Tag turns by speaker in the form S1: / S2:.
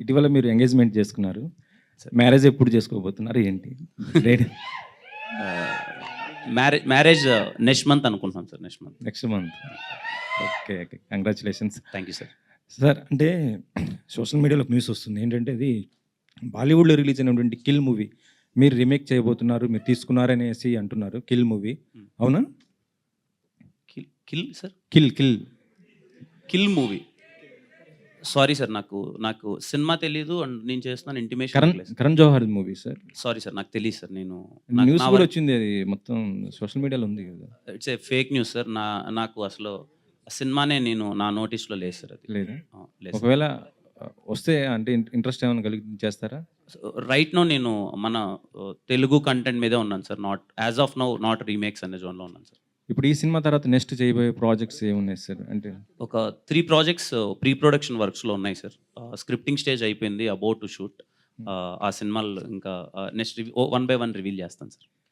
S1: ఇటీవల మీరు ఎంగేజ్మెంట్ చేసుకున్నారు. మ్యారేజ్ ఎప్పుడు చేసుకోబోతున్నారు ఏంటి? డేట్
S2: మ్యారేజ్ నెక్స్ట్ మంత్ అనుకుంటున్నాం sir. Next month.
S1: Next month. Okay. Okay. Congratulations.
S2: Thank you sir.
S1: Sir అంటే సోషల్ మీడియాలో ఒక న్యూస్ వస్తుంది. ఏంటంటే అది బాలీవుడ్‌లో రిలీజ్ అయినటువంటి 'కిల్' మూవీ మీరు రీమేక్ చేయబోతున్నారు. మీరు తీసుకున్నారనేసి అంటున్నారు. 'కిల్' మూవీ అవునా?
S2: Kill sir.
S1: 'Kill'
S2: kill movie. Sorry sir, నాకు సినిమా తెలీదు అండ్ నేను చేస్తున్నాను ఇంటిమేషన్
S1: కరణ్
S2: లేదు.
S1: Karan Johar movie sir.
S2: Sorry sir, నాకు తెలియదు సార్.
S1: న్యూస్ కూడా వచ్చింది, అది మొత్తం సోషల్ మీడియాలో ఉంది కదా.
S2: It's a fake news sir. నాకు అసలు ఆ సినిమానే నా నోటీస్లో లేదు సార్. అది
S1: లేదా?
S2: లేదు.
S1: ఒకవేళ వస్తే అంటే ఇంట్రెస్ట్ ఏమైనా కలిగి చేస్తారా?
S2: రైట్ నో నేను మన తెలుగు కంటెంట్ మీదే ఉన్నాను sir. Not as of now, not remakes అనే జోన్లో ఉన్నాను సార్.
S1: ఇప్పుడు ఈ సినిమా తర్వాత నెక్స్ట్ చేయబోయే ప్రాజెక్ట్స్ ఏమున్నాయి సార్? అంటే
S2: ఒక 3 ప్రాజెక్ట్స్ ప్రీ ప్రొడక్షన్ వర్క్స్లో ఉన్నాయి సార్. స్క్రిప్టింగ్ స్టేజ్ అయిపోయింది, అబౌట్ టు షూట్. ఆ సినిమాలు ఇంకా నెక్స్ట్ 1 బై 1 రివీల్ చేస్తాను సార్.